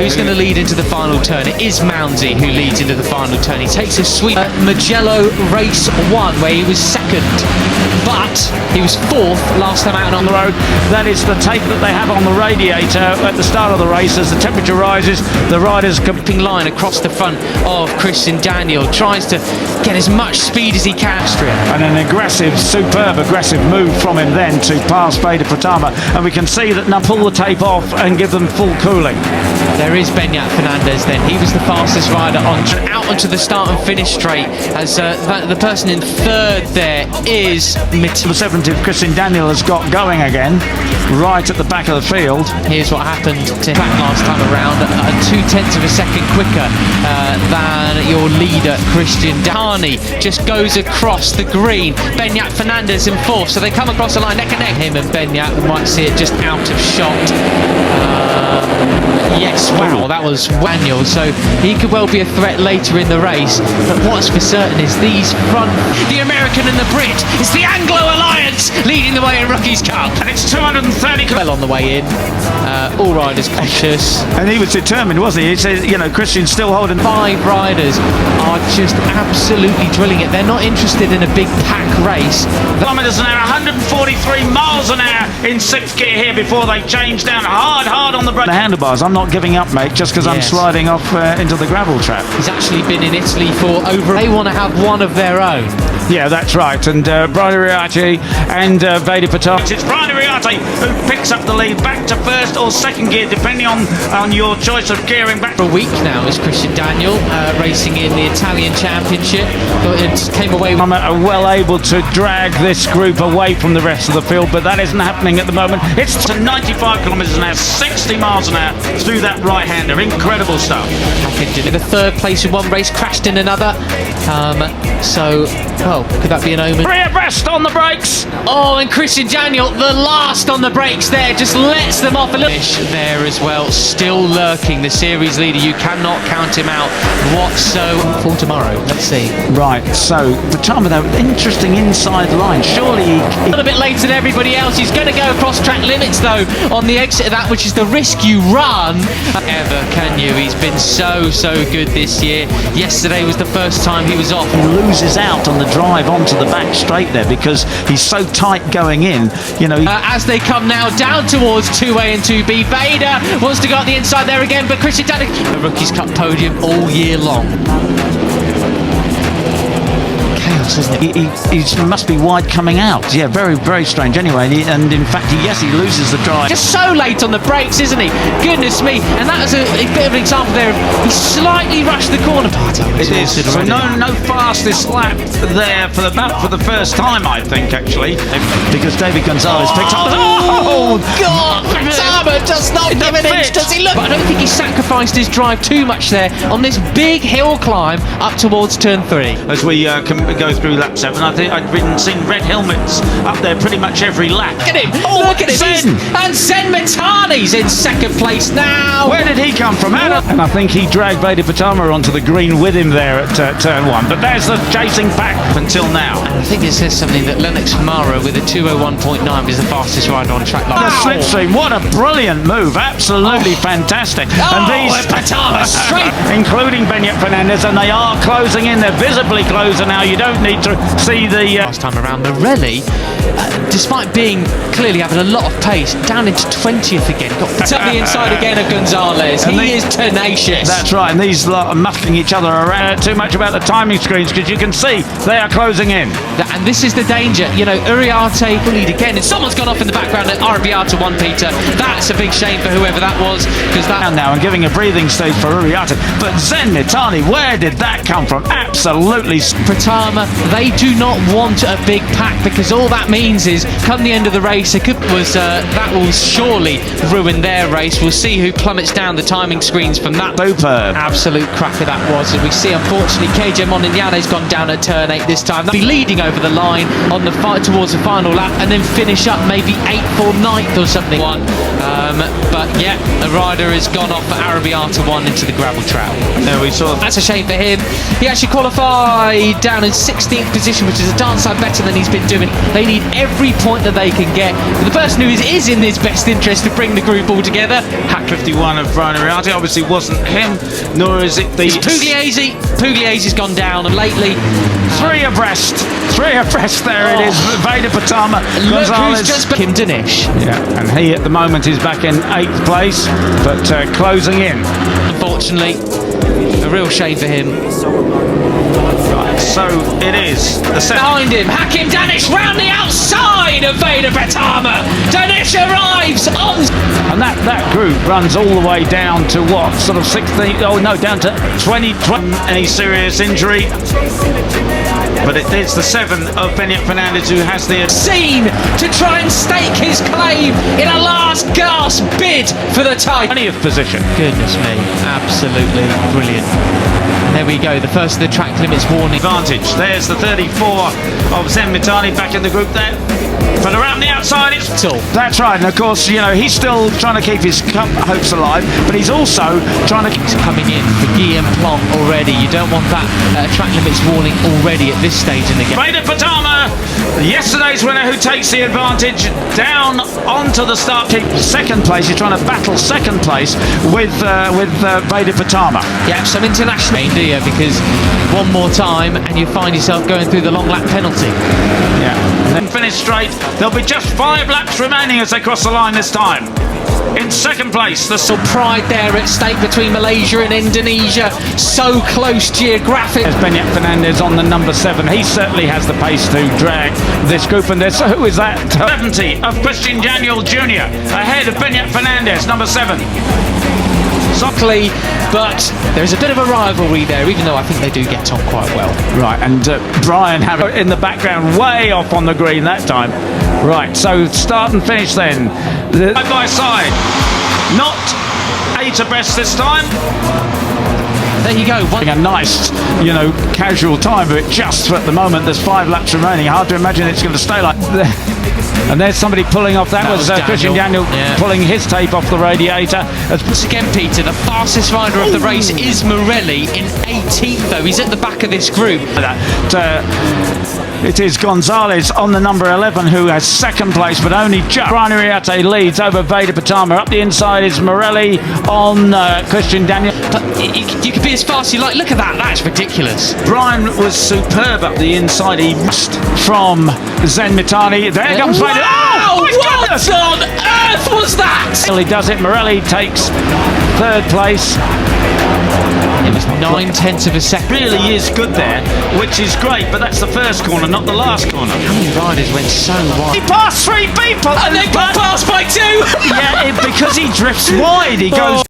Who's going to lead into the final turn? It is Mounsey who leads into the final turn. He takes a sweep. Magello race 1, where he was second, but he was 4th last time out on the road. That is the tape that they have on the radiator at the start of the race. As the temperature rises, the riders Jumping line across the front of Christian Daniel, tries to get as much speed as he can. And an aggressive, superb aggressive move from him then to pass Veda Pratama, and we can see that now pull the tape off and give them full cooling. There is Benyat Fernandez then. He was the fastest rider out onto the start and finish straight, as the person in 3rd there is The 70th Christian Daniel has got going again, right at the back of the field. Here's what happened to him last time around, 0.2 of a second quicker than your leader Christian Dani. Just goes across the green. Benyat Fernandez in 4th, so they come across the line neck and neck. Him and Benyat, we might see it just out of shot. Yes, wow, that was Daniel, so he could well be a threat later in the race. But what's for certain is these front, the American and the Brit, it's the Anglo Alliance leading the way in Rookies Cup, And it's 230 well on the way in. All riders cautious. And he was determined, wasn't he? He said, you know, Christian's still holding. 5 riders are just absolutely drilling it. They're not interested in a big pack race. Kilometers an hour, 143 miles an hour in 6th gear here before they change down hard on the brake. The handlebars, I'm not giving up, mate, just because I'm sliding off into the gravel trap. He's actually been in Italy for over. They want to have one of their own. Yeah, that's right. And Brian Riati and Veda Pratama. It's Brian Riati who picks up the lead back to 1st or 2nd gear, depending on your choice of gearing back. For a week now is Christian Daniel racing in the Italian Championship. It came away. Are well able to drag this group away from the rest of the field, but that isn't happening at the moment. It's to 95 kilometres an hour, 60 miles an hour through that right-hander. Incredible stuff. In the 3rd place in one race, crashed in another. So, well, could that be an omen? 3 abreast on the brakes. Oh, and Christian Daniel, the last on the brakes there, just lets them off a little. There as well, still lurking, the series leader. You cannot count him out whatsoever. For tomorrow, let's see. Right, so Pratama, though, interesting inside line. Surely he A little bit later than everybody else. He's going to go across track limits, though, on the exit of that, which is the risk you run. Ever can you? He's been so good this year. Yesterday was the first time he was off. He loses out on the drive onto the back straight there because he's so tight going in. You know, as they come now down towards 2A and 2B, Veda wants to go up the inside there again, but Christian Daniel, the Rookies Cup podium all year long. He must be wide coming out. Yeah, very strange. Anyway, and in fact, he loses the drive. Just so late on the brakes, isn't he? Goodness me! And that was a bit of an example there. He slightly rushed the corner. It is. So no fastest lap there for the first time, I think, actually, because David Gonzalez picked up. Oh God! Pratama does not give an inch. Does he look? But I don't think he sacrificed his drive too much there on this big hill climb up towards turn 3. As we go through lap 7, I think I've seen red helmets up there pretty much every lap. Look at him! Look at him! And Zen Mitani's in 2nd place now. Where did he come from? And I think he dragged Veda Pratama onto the green with him there at turn 1. But there's the chasing pack until now. And I think it says something that Lennox Mara with a 2:01.9 is the fastest rider on track. The slipstream, what a brilliant move! Absolutely fantastic. And these Pratama straight, including Benyat Fernandez, and they are closing in. They're visibly closer now. You don't need to see the last time around. Morelli, despite being clearly having a lot of pace, down into 20th again. Got up the inside again of Gonzalez. He is tenacious. That's right, and these lot are mucking each other around. Too much about the timing screens, because you can see they are closing in. And this is the danger. You know, Uriarte lead again, and someone's gone off in the background at Uriarte 1, Peter. That's a big shame for whoever that was, because that now and giving a breathing stage for Uriarte. But Zen Mitani, where did that come from? Absolutely. Pratama, they do not want a big pack, because all that means is come the end of the race, that will surely ruin their race. We'll see who plummets down the timing screens from that. Superb. Absolute cracker that was. And we see, unfortunately, KJ Monignano's gone down at turn 8 this time. They'll be leading over the line on the towards the final lap, and then finish up maybe 8th or 9th or something. But yeah, the rider has gone off for Arabiata 1 into the gravel trap. There we saw. That's a shame for him. He actually qualified down in 16th position, which is a darn sight better than he's been doing. They need every point that they can get. But the person who is in his best interest to bring the group all together. Hack 51 of Brian Ariati obviously wasn't him, nor is it the... Pugliese. Pugliese's gone down lately. Three abreast there it is. Veda Pratama, Look Gonzalez. who's just Kim Danish. Yeah, and he at the moment is back in 8th place, but closing in. Unfortunately, a real shame for him. Right, so it is the second. Behind him, Hakim Danish round the outside of Veda Pratama. Danish arrives on. And that group runs all the way down to what? Sort of 16, oh no, down to 20, any serious injury. But it is the 7 of Benyat Fernandez who has the Scene to try and stake his claim in a last gasp bid for the title. 20th position. Goodness me, absolutely brilliant. There we go, the first of the track limits warning. Advantage. There's the 34 of Zen Mitani back in the group there. But around the outside it's... That's right, and of course, you know, he's still trying to keep his cup hopes alive, but he's also trying to... Coming in for Guillaume Plonk already. You don't want that track limits warning already at this stage in the game. Veda Pratama, yesterday's winner, who takes the advantage down onto the start. Second place, you're trying to battle second place with Veda Pratama. Yeah, some international idea, because one more time and you find yourself going through the long lap penalty. Yeah, and then finish straight. There'll be just 5 laps remaining as they cross the line this time. In second place, the pride there at stake between Malaysia and Indonesia, so close geographically. There's Benyat Fernandez on the number 7. He certainly has the pace to drag this group. And there's, who is that? 70 of Christian Daniel Jr. ahead of Benyat Fernandez, number 7. Softly, but there's a bit of a rivalry there, even though I think they do get on quite well. Right, and Brian having in the background, way off on the green that time. Right, so start and finish then. Side by side, not 8 abreast this time. There you go. A nice, you know, casual time, but just at the moment there's 5 laps remaining. Hard to imagine it's going to stay like that. And there's somebody pulling off. That was Christian Daniel pulling his tape off the radiator. Once again, Peter, the fastest rider of the race is Morelli in 18th, though. He's at the back of this group. It is Gonzalez on the number 11 who has second place, but only just. Brian Ariati leads over Veda Pratama. Up the inside is Morelli on Christian Daniel. But you could be as fast as you like. Look at that. That's ridiculous. Brian was superb up the inside. He missed from Zen Mitani. There comes Veda. Wow! What on earth was that? He does it. Morelli takes 3rd place. It was 9/10 of a second. Really is good there, which is great, but that's the first corner, not the last corner. How many riders went so wide? He passed 3 people! And they got past by 2! Yeah, because he drifts wide, he goes...